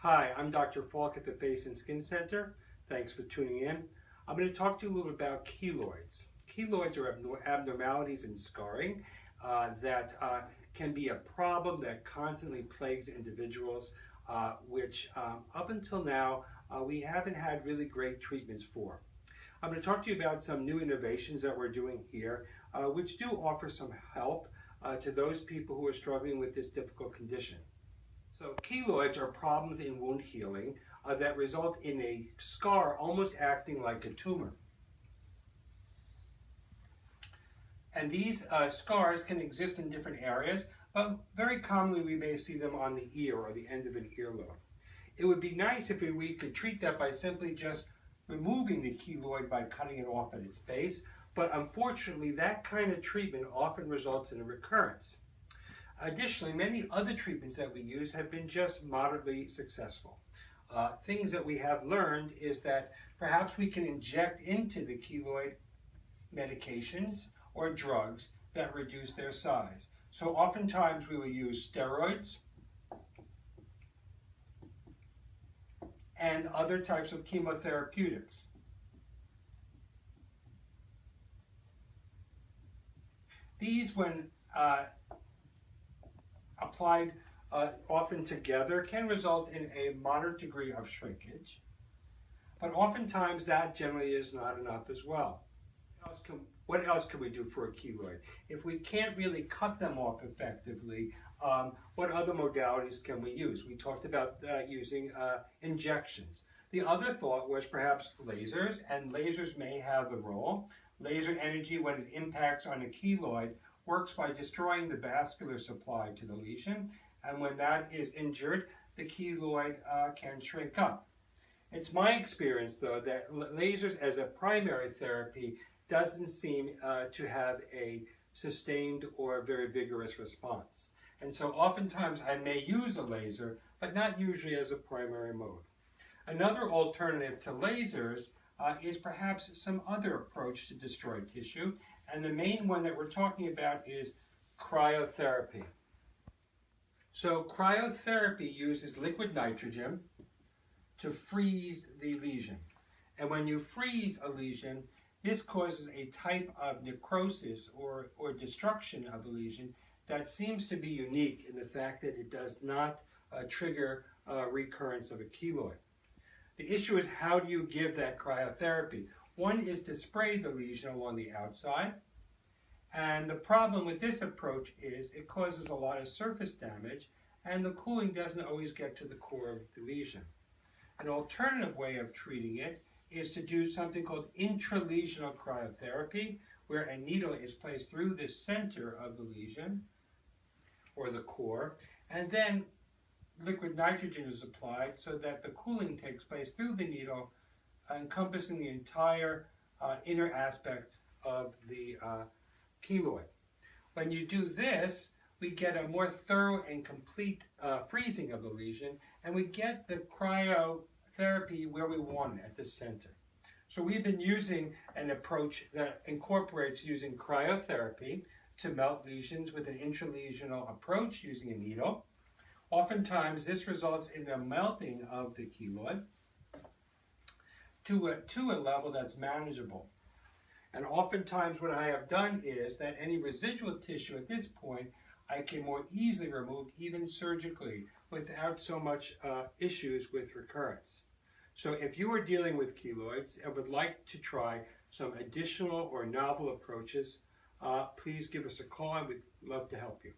Hi, I'm Dr. Falk at the Face and Skin Center. Thanks for tuning in. I'm going to talk to you a little about keloids. Keloids are abnormalities in scarring that can be a problem that constantly plagues individuals, which up until now we haven't had really great treatments for. I'm going to talk to you about some new innovations that we're doing here, which do offer some help to those people who are struggling with this difficult condition. So keloids are problems in wound healing that result in a scar almost acting like a tumor. And these scars can exist in different areas, but very commonly we may see them on the ear or the end of an earlobe. It would be nice if we could treat that by simply just removing the keloid by cutting it off at its base, but unfortunately that kind of treatment often results in a recurrence. Additionally, many other treatments that we use have been just moderately successful. Things that we have learned is that perhaps we can inject into the keloid medications or drugs that reduce their size. So oftentimes we will use steroids and other types of chemotherapeutics. These, when applied often together, can result in a moderate degree of shrinkage, but oftentimes that generally is not enough as well. What else can we do for a keloid? If we can't really cut them off effectively, what other modalities can we use? We talked about using injections. The other thought was perhaps lasers, and lasers may have a role. Laser energy, when it impacts on a keloid, works by destroying the vascular supply to the lesion, and when that is injured, the keloid can shrink up. It's my experience, though, that lasers as a primary therapy doesn't seem to have a sustained or very vigorous response. And so oftentimes I may use a laser, but not usually as a primary mode. Another alternative to lasers is perhaps some other approach to destroy tissue, and the main one that we're talking about is cryotherapy. So cryotherapy uses liquid nitrogen to freeze the lesion. And when you freeze a lesion, this causes a type of necrosis or destruction of the lesion that seems to be unique in the fact that it does not trigger recurrence of a keloid. The issue is, how do you give that cryotherapy? One is to spray the lesion along the outside, and the problem with this approach is it causes a lot of surface damage, and the cooling doesn't always get to the core of the lesion. An alternative way of treating it is to do something called intralesional cryotherapy, where a needle is placed through the center of the lesion, or the core, and then liquid nitrogen is applied so that the cooling takes place through the needle, encompassing the entire inner aspect of the keloid. When you do this, we get a more thorough and complete freezing of the lesion, and we get the cryotherapy where we want it, at the center. So we've been using an approach that incorporates using cryotherapy to melt lesions with an intralesional approach using a needle. Oftentimes this results in the melting of the keloid to a level that's manageable. And oftentimes what I have done is that any residual tissue at this point I can more easily remove, even surgically, without so much issues with recurrence. So if you are dealing with keloids and would like to try some additional or novel approaches, please give us a call, and we'd love to help you.